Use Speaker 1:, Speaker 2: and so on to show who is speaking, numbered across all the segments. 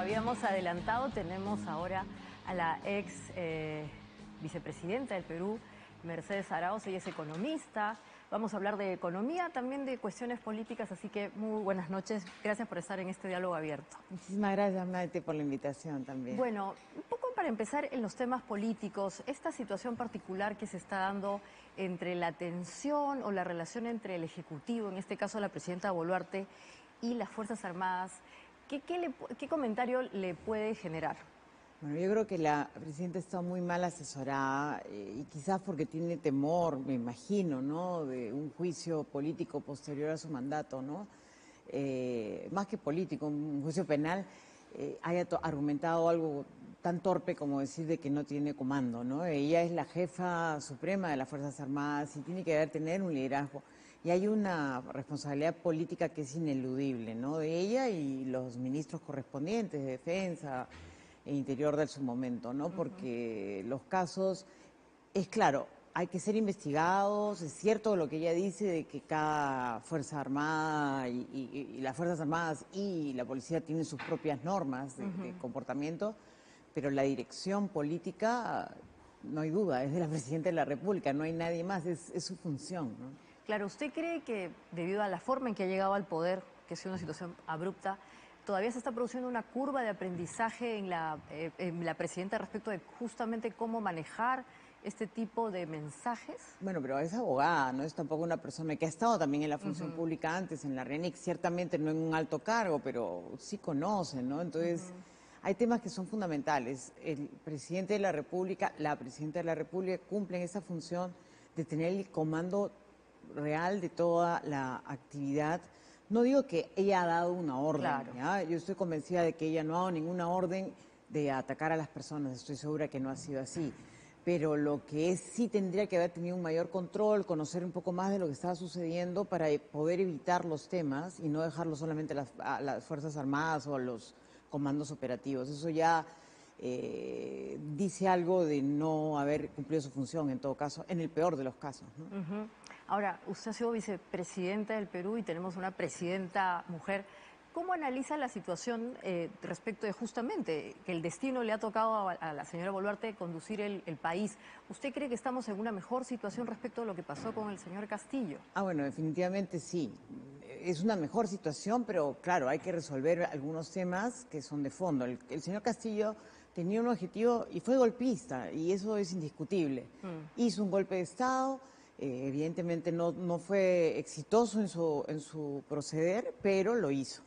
Speaker 1: habíamos adelantado, tenemos ahora a la ex vicepresidenta del Perú, Mercedes Arauz. Ella es economista. Vamos a hablar de economía, también de cuestiones políticas, así que muy buenas noches. Gracias por estar en este diálogo abierto.
Speaker 2: Muchísimas gracias, Maite, por la invitación también.
Speaker 1: Bueno, un poco para empezar en los temas políticos, esta situación particular que se está dando entre la tensión o la relación entre el Ejecutivo, en este caso la presidenta Boluarte, y las Fuerzas Armadas, ¿qué comentario le puede generar?
Speaker 2: Bueno, yo creo que la presidenta está muy mal asesorada y quizás porque tiene temor, me imagino, ¿no?, de un juicio político posterior a su mandato, ¿no? Más que político, un juicio penal, haya argumentado algo tan torpe como decir de que no tiene comando, ¿no? Ella es la jefa suprema de las Fuerzas Armadas y tiene que tener un liderazgo. Y hay una responsabilidad política que es ineludible, ¿no?, de ella y los ministros correspondientes de Defensa e Interior de su momento, ¿no? Porque los casos, es claro, hay que ser investigados. Es cierto lo que ella dice de que cada Fuerza Armada y las Fuerzas Armadas y la policía tienen sus propias normas de comportamiento, pero la dirección política, no hay duda, es de la Presidenta de la República, no hay nadie más, es su función, ¿no?
Speaker 1: Claro, ¿usted cree que debido a la forma en que ha llegado al poder, que ha sido una situación abrupta, todavía se está produciendo una curva de aprendizaje en la presidenta respecto de justamente cómo manejar este tipo de mensajes?
Speaker 2: Bueno, pero es abogada, no es tampoco una persona que ha estado también en la función pública antes, en la RENIC, ciertamente no en un alto cargo, pero sí conoce, ¿no? Entonces, hay temas que son fundamentales. El presidente de la República, la presidenta de la República cumplen esa función de tener el comando real de toda la actividad. No digo que ella ha dado una orden,
Speaker 1: Claro.
Speaker 2: ¿ya? Yo estoy convencida de que ella no ha dado ninguna orden de atacar a las personas, estoy segura que no ha sido así. Pero lo que es, sí tendría que haber tenido un mayor control, conocer un poco más de lo que estaba sucediendo para poder evitar los temas y no dejarlo solamente a las Fuerzas Armadas o a los comandos operativos. Eso ya dice algo de no haber cumplido su función, en todo caso, en el peor de los casos, ¿no?
Speaker 1: Ahora, usted ha sido vicepresidenta del Perú y tenemos una presidenta mujer. ¿Cómo analiza la situación respecto de justamente que el destino le ha tocado a la señora Boluarte conducir el país? ¿Usted cree que estamos en una mejor situación respecto a lo que pasó con el señor Castillo?
Speaker 2: Bueno, definitivamente sí. Es una mejor situación, pero claro, hay que resolver algunos temas que son de fondo. El señor Castillo tenía un objetivo y fue golpista, y eso es indiscutible. Hizo un golpe de Estado, evidentemente no fue exitoso en su proceder, pero lo hizo.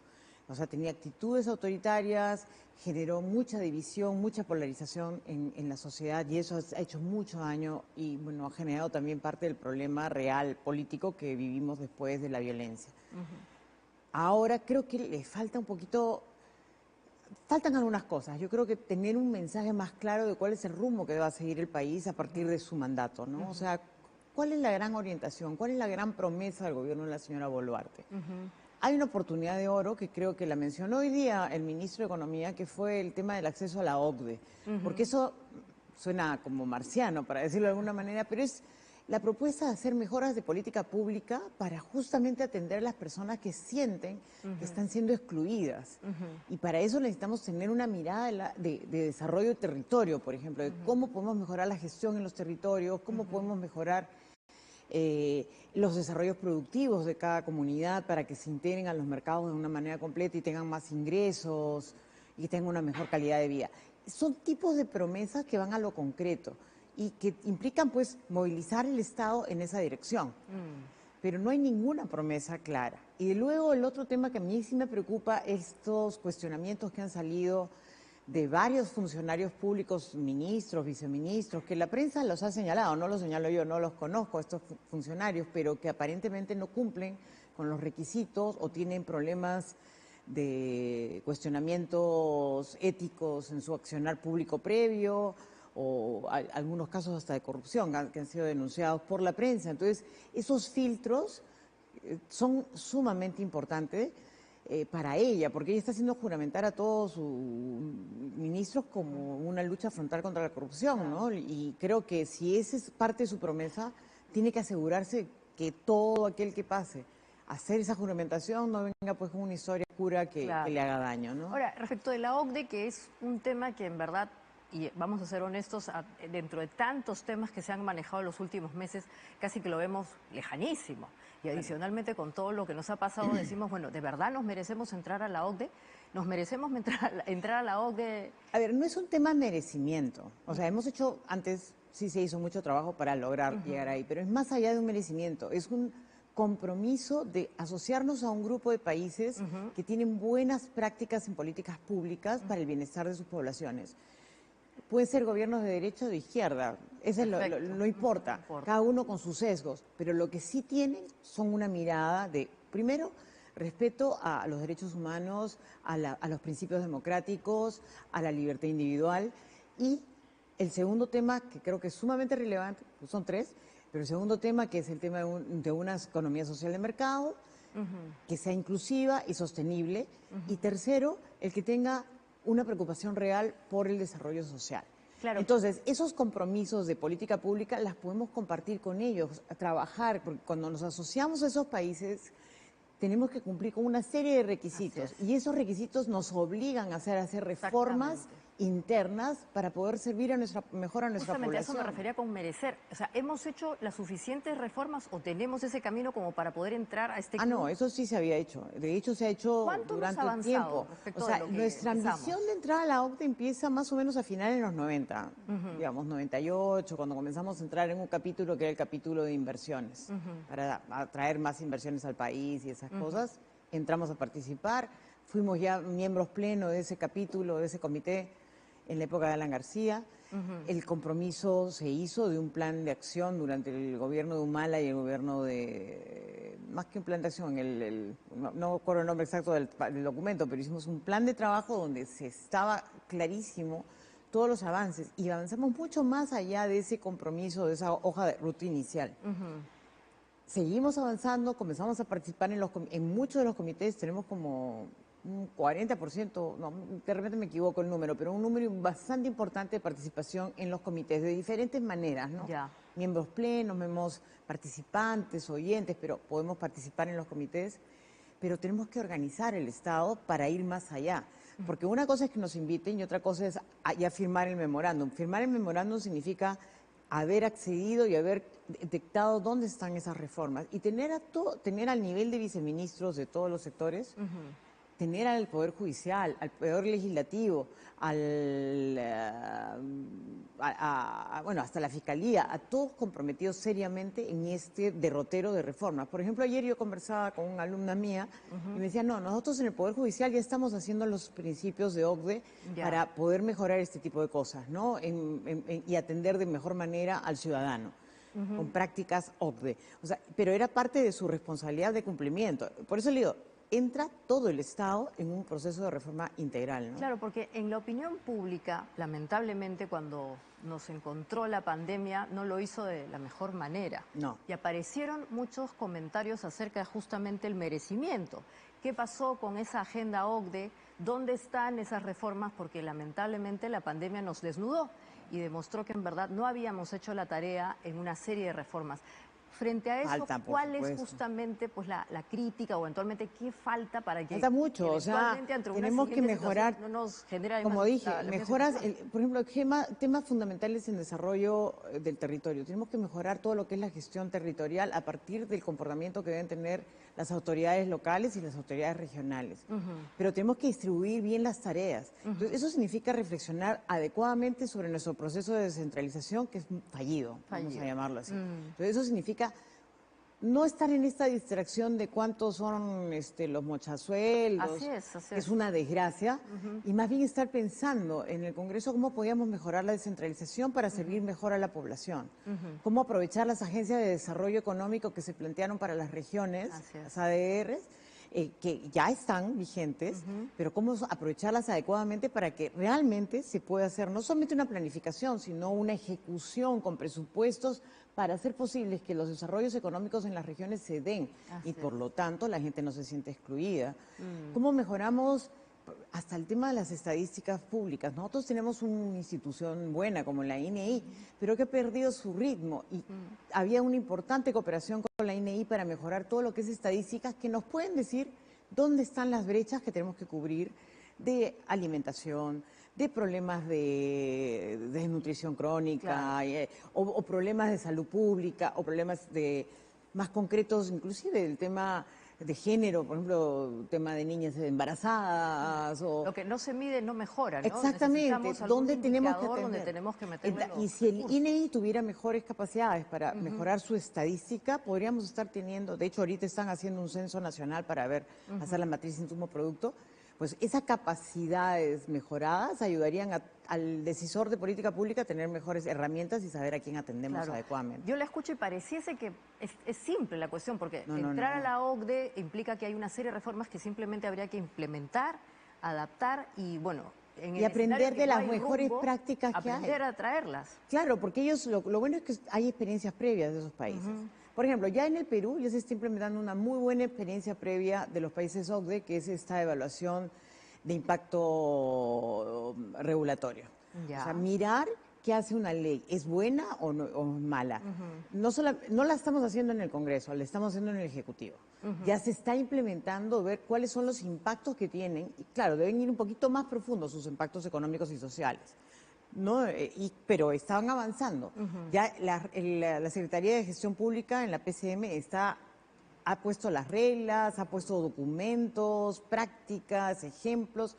Speaker 2: O sea, tenía actitudes autoritarias, generó mucha división, mucha polarización en la sociedad, y eso ha hecho mucho daño y, bueno, ha generado también parte del problema real político que vivimos después de la violencia. Ahora creo que le falta un poquito, faltan algunas cosas. Yo creo que tener un mensaje más claro de cuál es el rumbo que va a seguir el país a partir de su mandato, ¿no? O sea, ¿cuál es la gran orientación? ¿Cuál es la gran promesa del gobierno de la señora Boluarte? Hay una oportunidad de oro que creo que la mencionó hoy día el ministro de Economía, que fue el tema del acceso a la OCDE, porque eso suena como marciano, para decirlo de alguna manera, pero es la propuesta de hacer mejoras de política pública para justamente atender a las personas que sienten que están siendo excluidas. Y para eso necesitamos tener una mirada de desarrollo de territorio, por ejemplo, de cómo podemos mejorar la gestión en los territorios, cómo podemos mejorar los desarrollos productivos de cada comunidad para que se integren a los mercados de una manera completa y tengan más ingresos y tengan una mejor calidad de vida. Son tipos de promesas que van a lo concreto y que implican, pues, movilizar el Estado en esa dirección. Pero no hay ninguna promesa clara. Y luego el otro tema que a mí sí me preocupa, estos cuestionamientos que han salido de varios funcionarios públicos, ministros, viceministros, que la prensa los ha señalado, no los señalo yo, no los conozco, estos funcionarios, pero que aparentemente no cumplen con los requisitos o tienen problemas de cuestionamientos éticos en su accionar público previo, o algunos casos hasta de corrupción que han sido denunciados por la prensa. Entonces, esos filtros son sumamente importantes para ella, porque ella está haciendo juramentar a todos sus ministros como una lucha frontal contra la corrupción, ¿no? Y creo que si esa es parte de su promesa, tiene que asegurarse que todo aquel que pase hacer esa juramentación, no venga pues con una historia oscura que le haga daño, ¿no?
Speaker 1: Ahora, respecto de la OCDE, que es un tema que en verdad, y vamos a ser honestos, dentro de tantos temas que se han manejado en los últimos meses, casi que lo vemos lejanísimo. Y adicionalmente con todo lo que nos ha pasado, decimos, bueno, ¿de verdad nos merecemos entrar a la OCDE? ¿Nos merecemos entrar a la OCDE?
Speaker 2: A ver, no es un tema merecimiento. O sea, hemos hecho, antes sí se hizo mucho trabajo para lograr llegar ahí, pero es más allá de un merecimiento. Es un compromiso de asociarnos a un grupo de países que tienen buenas prácticas en políticas públicas para el bienestar de sus poblaciones. Pueden ser gobiernos de derecha o de izquierda, eso es no importa, cada uno con sus sesgos, pero lo que sí tienen son una mirada de, primero, respeto a los derechos humanos, a los principios democráticos, a la libertad individual, y el segundo tema, que creo que es sumamente relevante, pues son tres, pero el segundo tema, que es el tema de una economía social de mercado, que sea inclusiva y sostenible, y tercero, el que tenga una preocupación real por el desarrollo social.
Speaker 1: Claro.
Speaker 2: Entonces, esos compromisos de política pública las podemos compartir con ellos, a trabajar, porque cuando nos asociamos a esos países tenemos que cumplir con una serie de requisitos y esos requisitos nos obligan a hacer reformas internas para poder servir mejor a nuestra población.
Speaker 1: A eso me refería con merecer. O sea, ¿hemos hecho las suficientes reformas o tenemos ese camino como para poder entrar a este club?
Speaker 2: No, eso sí se había hecho. De hecho, se ha hecho durante un tiempo. O sea, nuestra ambición de entrar a la OCDE empieza más o menos a finales de los 90, digamos 98, cuando comenzamos a entrar en un capítulo que era el capítulo de inversiones, para atraer más inversiones al país y esas cosas. Entramos a participar, fuimos ya miembros plenos de ese capítulo, de ese comité, en la época de Alan García. El compromiso se hizo de un plan de acción durante el gobierno de Humala y el gobierno de... Más que un plan de acción, no recuerdo el nombre exacto del documento, pero hicimos un plan de trabajo donde se estaba clarísimo todos los avances y avanzamos mucho más allá de ese compromiso, de esa hoja de ruta inicial. Seguimos avanzando, comenzamos a participar en muchos de los comités, tenemos como un 40%, no, de repente me equivoco el número, pero un número bastante importante de participación en los comités, de diferentes maneras, ¿no? Miembros plenos, miembros participantes, oyentes, pero podemos participar en los comités, pero tenemos que organizar el Estado para ir más allá. Porque una cosa es que nos inviten y otra cosa es ya firmar el memorándum. Firmar el memorándum significa haber accedido y haber detectado dónde están esas reformas y tener al nivel de viceministros de todos los sectores, tener al Poder Judicial, al Poder Legislativo, bueno, hasta la Fiscalía, a todos comprometidos seriamente en este derrotero de reformas. Por ejemplo, ayer yo conversaba con una alumna mía y me decía, no, nosotros en el Poder Judicial ya estamos haciendo los principios de OCDE para poder mejorar este tipo de cosas, ¿no? Y atender de mejor manera al ciudadano. Con prácticas OCDE. O sea, pero era parte de su responsabilidad de cumplimiento. Por eso le digo, entra todo el Estado en un proceso de reforma integral, ¿no?
Speaker 1: Claro, porque en la opinión pública, lamentablemente, cuando nos encontró la pandemia, no lo hizo de la mejor manera.
Speaker 2: No.
Speaker 1: Y aparecieron muchos comentarios acerca de justamente el merecimiento. ¿Qué pasó con esa agenda OCDE? ¿Dónde están esas reformas? Porque lamentablemente la pandemia nos desnudó y demostró que en verdad no habíamos hecho la tarea en una serie de reformas. Frente a eso, ¿cuál es justamente pues la crítica o eventualmente qué falta para que...
Speaker 2: Falta mucho, o sea, tenemos que mejorar,
Speaker 1: no nos genera
Speaker 2: como dije, mejoras, por ejemplo, temas fundamentales en desarrollo del territorio. Tenemos que mejorar todo lo que es la gestión territorial a partir del comportamiento que deben tener las autoridades locales y las autoridades regionales. Pero tenemos que distribuir bien las tareas. Entonces, eso significa reflexionar adecuadamente sobre nuestro proceso de descentralización, que es fallido. Vamos a llamarlo así. Entonces, eso significa no estar en esta distracción de cuántos son los mochasueldos,
Speaker 1: así es.
Speaker 2: es una desgracia, y más bien estar pensando en el Congreso cómo podíamos mejorar la descentralización para servir mejor a la población, cómo aprovechar las agencias de desarrollo económico que se plantearon para las regiones, las ADRs, que ya están vigentes, pero cómo aprovecharlas adecuadamente para que realmente se pueda hacer no solamente una planificación, sino una ejecución con presupuestos para hacer posible que los desarrollos económicos en las regiones se den y por lo tanto la gente no se siente excluida. ¿Cómo mejoramos hasta el tema de las estadísticas públicas. Nosotros tenemos una institución buena como la INEI, pero que ha perdido su ritmo y había una importante cooperación con la INEI para mejorar todo lo que es estadísticas que nos pueden decir dónde están las brechas que tenemos que cubrir de alimentación, de problemas de desnutrición crónica,
Speaker 1: Claro.
Speaker 2: o problemas de salud pública, o problemas más concretos, inclusive el tema de género, por ejemplo, tema de niñas embarazadas o...
Speaker 1: Lo que no se mide no mejora, ¿no?
Speaker 2: Exactamente,
Speaker 1: Necesitamos algún
Speaker 2: ¿dónde tenemos que
Speaker 1: indicador donde
Speaker 2: atender?
Speaker 1: tenemos que meterle
Speaker 2: Y
Speaker 1: los
Speaker 2: si el
Speaker 1: recursos.
Speaker 2: INEI tuviera mejores capacidades para mejorar su estadística, podríamos estar teniendo, de hecho ahorita están haciendo un censo nacional para ver, hacer la matriz insumo-producto, pues esas capacidades mejoradas ayudarían al decisor de política pública a tener mejores herramientas y saber a quién atendemos
Speaker 1: Claro.
Speaker 2: adecuadamente.
Speaker 1: Yo la escucho y pareciese que es simple la cuestión, porque
Speaker 2: No, no,
Speaker 1: entrar a
Speaker 2: no.
Speaker 1: la OCDE implica que hay una serie de reformas que simplemente habría que implementar, adaptar y, bueno, en
Speaker 2: Y
Speaker 1: el
Speaker 2: aprender
Speaker 1: escenario que
Speaker 2: de
Speaker 1: no
Speaker 2: las
Speaker 1: hay
Speaker 2: mejores
Speaker 1: rumbo,
Speaker 2: prácticas que hay.
Speaker 1: aprender a traerlas.
Speaker 2: Claro, porque ellos, lo bueno es que hay experiencias previas de esos países. Por ejemplo, ya en el Perú ya se está implementando una muy buena experiencia previa de los países OCDE, que es esta evaluación de impacto regulatorio.
Speaker 1: Ya.
Speaker 2: O sea, mirar qué hace una ley, ¿es buena o, no, o mala? No la estamos haciendo en el Congreso, la estamos haciendo en el Ejecutivo. Ya se está implementando, ver cuáles son los impactos que tienen, y claro, deben ir un poquito más profundos sus impactos económicos y sociales. ¿No? Pero estaban avanzando. Ya la Secretaría de Gestión Pública en la PCM ha puesto las reglas, ha puesto documentos, prácticas, ejemplos,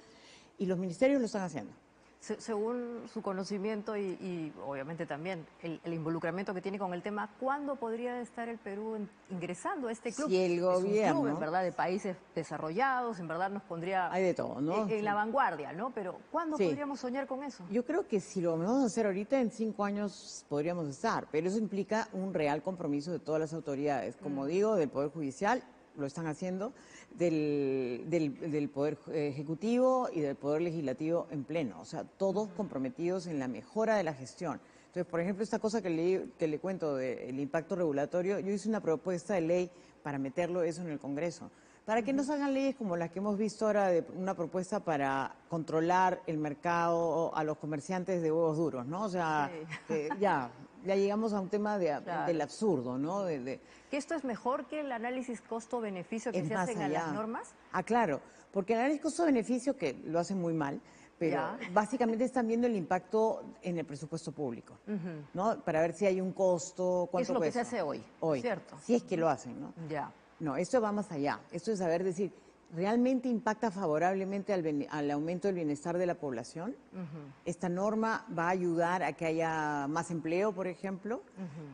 Speaker 2: y los ministerios lo están haciendo.
Speaker 1: Según su conocimiento y obviamente también el involucramiento que tiene con el tema, ¿cuándo podría estar el Perú ingresando a este club?
Speaker 2: Si el
Speaker 1: Es un club,
Speaker 2: gobierno,
Speaker 1: en verdad, de países desarrollados, en verdad nos pondría
Speaker 2: hay de todo, ¿no?
Speaker 1: en la vanguardia, ¿no? Pero ¿cuándo
Speaker 2: Sí.
Speaker 1: podríamos soñar con eso?
Speaker 2: Yo creo que si lo vamos a hacer ahorita, en 5 años podríamos estar, pero eso implica un real compromiso de todas las autoridades, como digo, del Poder Judicial, lo están haciendo, del Poder Ejecutivo y del Poder Legislativo en pleno, o sea, todos comprometidos en la mejora de la gestión. Entonces, por ejemplo, esta cosa que le cuento del impacto regulatorio, yo hice una propuesta de ley para meterlo eso en el Congreso, para que no salgan leyes como las que hemos visto ahora, de una propuesta para controlar el mercado a los comerciantes de huevos duros, ¿no? O sea,
Speaker 1: Sí.
Speaker 2: ya llegamos a un tema
Speaker 1: Claro.
Speaker 2: del absurdo, ¿no?
Speaker 1: ¿Que esto es mejor que el análisis costo-beneficio que
Speaker 2: Es
Speaker 1: se
Speaker 2: más
Speaker 1: hacen a
Speaker 2: allá.
Speaker 1: las normas?
Speaker 2: Ah, claro, porque el análisis costo-beneficio, que lo hacen muy mal, pero
Speaker 1: Ya.
Speaker 2: básicamente están viendo el impacto en el presupuesto público, ¿no? Para ver si hay un costo, cuánto
Speaker 1: Es lo que se
Speaker 2: cuesta.
Speaker 1: hace hoy,
Speaker 2: Hoy,
Speaker 1: ¿cierto?
Speaker 2: si es que lo hacen, ¿no?
Speaker 1: Ya.
Speaker 2: No, esto va más allá. Esto es saber decir, ¿realmente impacta favorablemente al aumento del bienestar de la población? Esta norma va a ayudar a que haya más empleo, por ejemplo,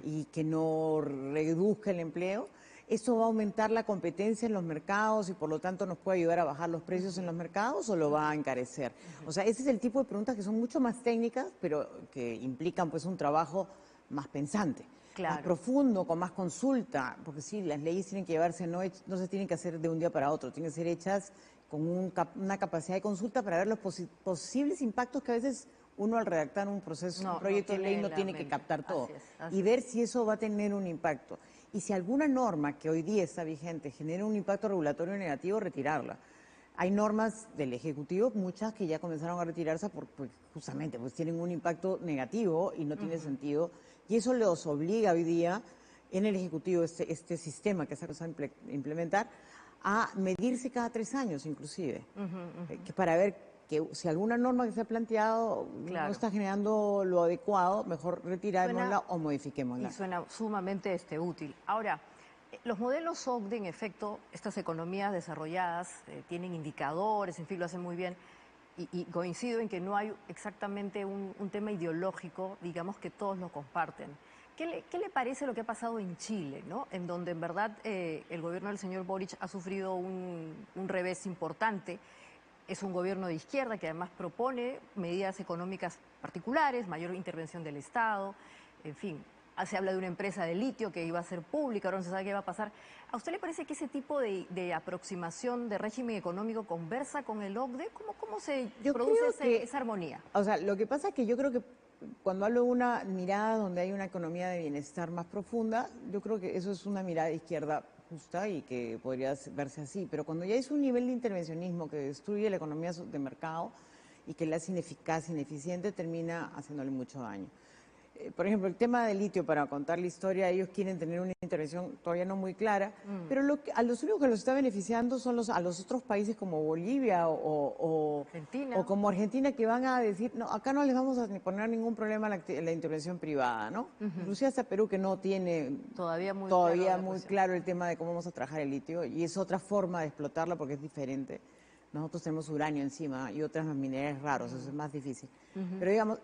Speaker 2: y que no reduzca el empleo. ¿Esto va a aumentar la competencia en los mercados y por lo tanto nos puede ayudar a bajar los precios en los mercados o lo va a encarecer? O sea, ese es el tipo de preguntas que son mucho más técnicas, pero que implican pues un trabajo más pensante.
Speaker 1: Claro.
Speaker 2: Más profundo, con más consulta, porque sí, las leyes tienen que llevarse, no se tienen que hacer de un día para otro, tienen que ser hechas con una capacidad de consulta para ver los posibles impactos que a veces uno al redactar un proceso,
Speaker 1: No,
Speaker 2: un proyecto
Speaker 1: no
Speaker 2: de
Speaker 1: tiene
Speaker 2: ley
Speaker 1: en
Speaker 2: no
Speaker 1: la
Speaker 2: tiene que
Speaker 1: mente.
Speaker 2: captar todo.
Speaker 1: Así
Speaker 2: Y
Speaker 1: es.
Speaker 2: ver si eso va a tener un impacto. Y si alguna norma que hoy día está vigente genera un impacto regulatorio negativo, retirarla. Hay normas del Ejecutivo, muchas que ya comenzaron a retirarse porque justamente pues tienen un impacto negativo y no tiene sentido. Y eso los obliga hoy día en el Ejecutivo, este sistema que se va a implementar, a medirse cada 3 años inclusive, que para ver que si alguna norma que se ha planteado
Speaker 1: Claro.
Speaker 2: no está generando lo adecuado, mejor retirémosla o modifiquémosla.
Speaker 1: Y suena sumamente útil. Ahora, los modelos OCDE, en efecto, estas economías desarrolladas tienen indicadores, en fin, lo hacen muy bien. Y coincido en que no hay exactamente un tema ideológico, digamos que todos lo comparten. ¿Qué le parece lo que ha pasado en Chile, ¿no? En donde en verdad el gobierno del señor Boric ha sufrido un revés importante? Es un gobierno de izquierda que además propone medidas económicas particulares, mayor intervención del Estado, en fin. Se habla de una empresa de litio que iba a ser pública, ahora no se sabe qué va a pasar. ¿A usted le parece que ese tipo de aproximación de régimen económico conversa con el OCDE? ¿Cómo se
Speaker 2: Yo
Speaker 1: produce
Speaker 2: creo que,
Speaker 1: esa armonía?
Speaker 2: o sea, lo que pasa es que yo creo que cuando hablo de una mirada donde hay una economía de bienestar más profunda, yo creo que eso es una mirada de izquierda justa y que podría verse así. Pero cuando ya es un nivel de intervencionismo que destruye la economía de mercado y que la hace ineficaz, ineficiente, termina haciéndole mucho daño. Por ejemplo, el tema del litio, para contar la historia, ellos quieren tener una intervención todavía no muy clara, pero a los únicos que los está beneficiando son a los otros países como Bolivia
Speaker 1: Argentina.
Speaker 2: o como Argentina, que van a decir, no, acá no les vamos a poner ningún problema a la intervención privada, ¿no? Inclusive hasta Perú, que no tiene
Speaker 1: todavía muy
Speaker 2: claro el tema de cómo vamos a trabajar el litio, y es otra forma de explotarlo porque es diferente. Nosotros tenemos uranio encima y otros minerales raros, eso es más difícil. Pero digamos,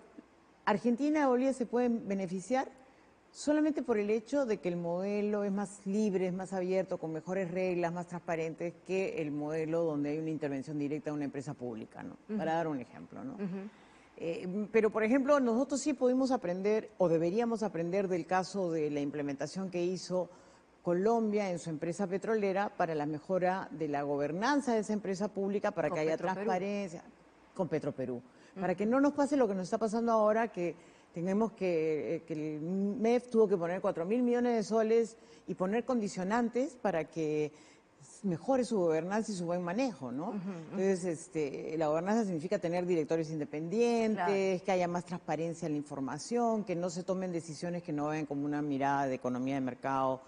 Speaker 2: Argentina y Bolivia se pueden beneficiar solamente por el hecho de que el modelo es más libre, es más abierto, con mejores reglas, más transparentes que el modelo donde hay una intervención directa de una empresa pública, ¿no? Para dar un ejemplo, ¿no? Pero, por ejemplo, nosotros sí pudimos aprender, o deberíamos aprender, del caso de la implementación que hizo Colombia en su empresa petrolera para la mejora de la gobernanza de esa empresa pública, para que haya transparencia, con Petroperú. Para que no nos pase lo que nos está pasando ahora, que tenemos que el MEF tuvo que poner 4.000 millones de soles y poner condicionantes para que mejore su gobernanza y su buen manejo, ¿no? Entonces, la gobernanza significa tener directores independientes, que haya más transparencia en la información, que no se tomen decisiones que no vean como una mirada de economía de mercado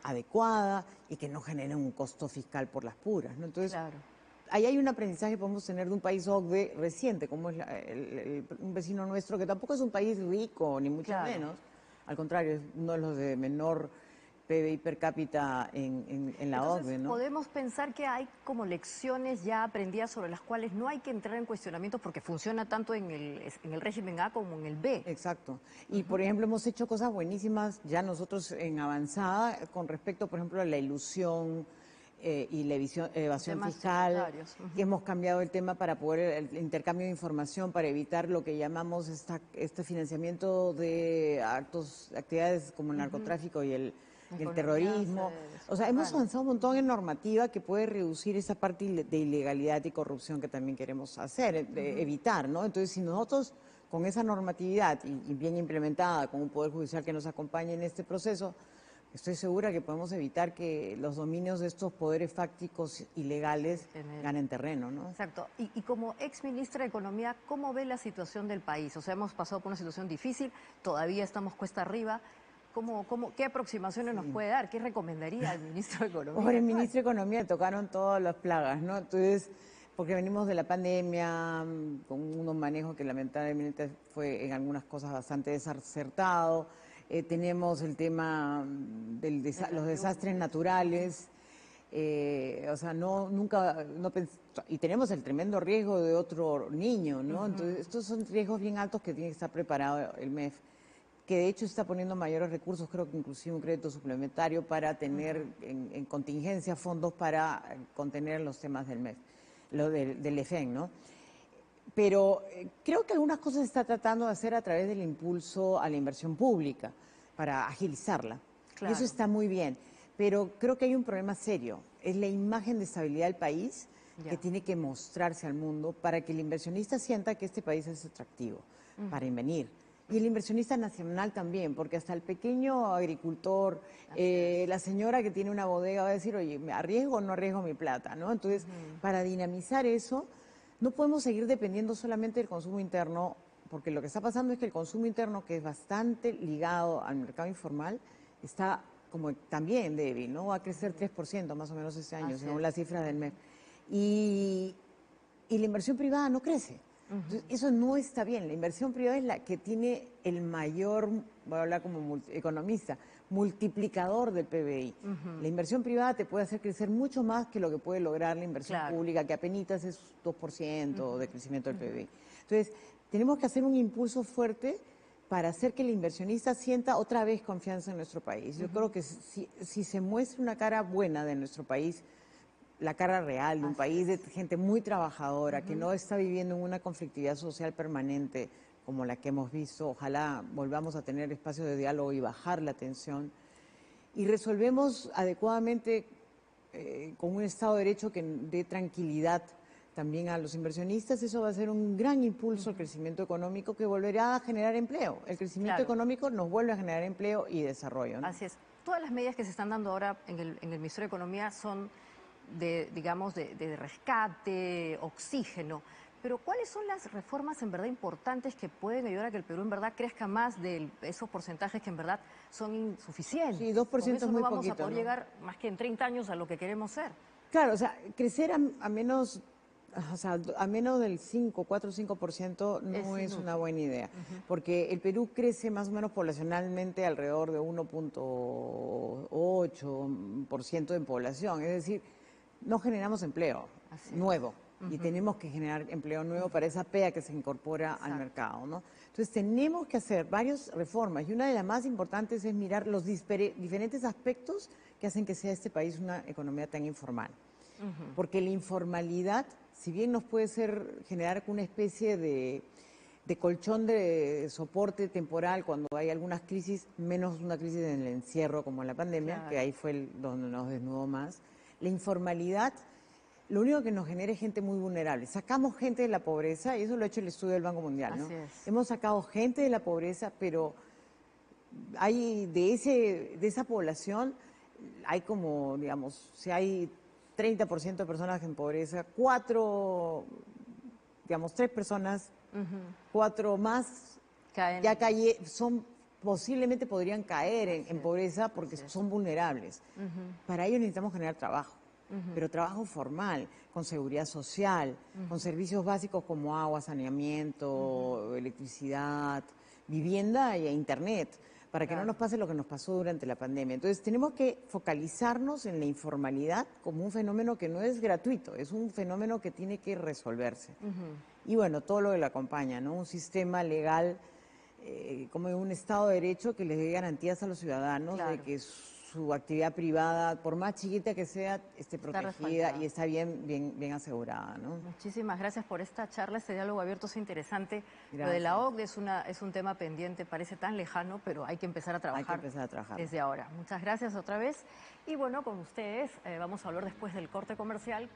Speaker 2: adecuada y que no generen un costo fiscal por las puras, ¿no? Entonces, ahí hay un aprendizaje que podemos tener de un país OCDE reciente, como es un vecino nuestro, que tampoco es un país rico, ni mucho menos. Al contrario, es uno de los de menor PBI per cápita en la OCDE, ¿no?
Speaker 1: Podemos pensar que hay como lecciones ya aprendidas sobre las cuales no hay que entrar en cuestionamientos porque funciona tanto en el régimen A como en el B.
Speaker 2: Exacto. Y, por ejemplo, hemos hecho cosas buenísimas ya nosotros en avanzada con respecto, por ejemplo, a la ilusión, y la evasión fiscal, que hemos cambiado el tema para poder el intercambio de información, para evitar lo que llamamos este financiamiento de actividades como el narcotráfico y el terrorismo. O sea, hemos avanzado un montón en normativa que puede reducir esa parte de ilegalidad y corrupción que también queremos hacer, evitar, ¿no? Entonces, si nosotros con esa normatividad y bien implementada, con un poder judicial que nos acompañe en este proceso, estoy segura que podemos evitar que los dominios de estos poderes fácticos ilegales ganen terreno, ¿no?
Speaker 1: Exacto. Y como ex ministra de Economía, ¿cómo ve la situación del país? O sea, hemos pasado por una situación difícil, todavía estamos cuesta arriba. ¿Qué aproximaciones nos puede dar? ¿Qué recomendaría al ministro de Economía?
Speaker 2: Por el ministro de Economía tocaron todas las plagas, ¿no? Entonces, porque venimos de la pandemia, con unos manejos que lamentablemente fue en algunas cosas bastante desacertado. Tenemos el tema de los desastres naturales, o sea, y tenemos el tremendo riesgo de otro niño, ¿no? Entonces, estos son riesgos bien altos que tiene que estar preparado el MEF, que de hecho está poniendo mayores recursos, creo que inclusive un crédito suplementario para tener en contingencia fondos para contener los temas del MEF, del EFEN, ¿no? Pero creo que algunas cosas se está tratando de hacer a través del impulso a la inversión pública para agilizarla. Y eso está muy bien. Pero creo que hay un problema serio. Es la imagen de estabilidad del país que tiene que mostrarse al mundo para que el inversionista sienta que este país es atractivo para invertir. Y el inversionista nacional también, porque hasta el pequeño agricultor, la señora que tiene una bodega va a decir, oye, ¿me arriesgo o no arriesgo mi plata? ¿No? Entonces, para dinamizar eso, no podemos seguir dependiendo solamente del consumo interno, porque lo que está pasando es que el consumo interno, que es bastante ligado al mercado informal, está como también débil, ¿no? Va a crecer 3% más o menos este año, según las cifras del MEF. Y la inversión privada no crece. Entonces, eso no está bien. La inversión privada es la que tiene el mayor, voy a hablar como economista, multiplicador del PBI. La inversión privada te puede hacer crecer mucho más que lo que puede lograr la inversión pública, que apenas es 2% de crecimiento del PBI. Entonces, tenemos que hacer un impulso fuerte para hacer que el inversionista sienta otra vez confianza en nuestro país. Yo creo que si se muestra una cara buena de nuestro país, la cara real de un país de gente muy trabajadora, que no está viviendo en una conflictividad social permanente como la que hemos visto. Ojalá volvamos a tener espacios de diálogo y bajar la tensión. Y resolvemos adecuadamente con un Estado de Derecho que dé tranquilidad también a los inversionistas. Eso va a ser un gran impulso al crecimiento económico que volverá a generar empleo. El crecimiento económico nos vuelve a generar empleo y desarrollo, ¿no?
Speaker 1: Así es. todas las medidas que se están dando ahora en el Ministerio de Economía son digamos, de rescate, oxígeno. Pero ¿cuáles son las reformas en verdad importantes que pueden ayudar a que el Perú en verdad crezca más de esos porcentajes que en verdad son insuficientes?
Speaker 2: Sí, 2% es muy
Speaker 1: no vamos
Speaker 2: poquito,
Speaker 1: a poder
Speaker 2: ¿no?
Speaker 1: llegar más que en 30 años a lo que queremos ser.
Speaker 2: Claro, o sea, crecer a menos, o sea, a menos del 5, 4 o 5% no es una
Speaker 1: inútil.
Speaker 2: buena idea, porque el Perú crece más o menos poblacionalmente alrededor de 1,8% en población, es decir, no generamos empleo nuevo. Y tenemos que generar empleo nuevo para esa PEA que se incorpora al mercado, ¿no? Entonces tenemos que hacer varias reformas y una de las más importantes es mirar los diferentes aspectos que hacen que sea este país una economía tan informal. Porque la informalidad, si bien nos puede generar una especie de colchón de soporte temporal cuando hay algunas crisis, menos una crisis en el encierro como en la pandemia, que ahí fue donde nos desnudó más, la informalidad lo único que nos genera es gente muy vulnerable. Sacamos gente de la pobreza, y eso lo ha hecho el estudio del Banco Mundial, ¿no?
Speaker 1: Así es.
Speaker 2: Hemos sacado gente de la pobreza, pero hay de esa población, hay como, digamos, si hay 30% de personas en pobreza, 3 personas, 4 más, ya posiblemente podrían caer en pobreza porque son vulnerables. Para ello necesitamos generar trabajo. Pero trabajo formal, con seguridad social, con servicios básicos como agua, saneamiento, electricidad, vivienda e internet, para que no nos pase lo que nos pasó durante la pandemia. Entonces tenemos que focalizarnos en la informalidad como un fenómeno que no es gratuito, es un fenómeno que tiene que resolverse. Y bueno, todo lo que lo acompaña, ¿no? Un sistema legal, como un Estado de Derecho que les dé garantías a los ciudadanos de que su actividad privada, por más chiquita que sea, esté protegida y está bien asegurada, ¿no?
Speaker 1: Muchísimas gracias por esta charla, este diálogo abierto es interesante.
Speaker 2: Gracias.
Speaker 1: Lo de la OCDE es un tema pendiente, parece tan lejano, pero hay que empezar a trabajar, desde ahora. Muchas gracias otra vez. Y bueno, con ustedes vamos a hablar después del corte comercial.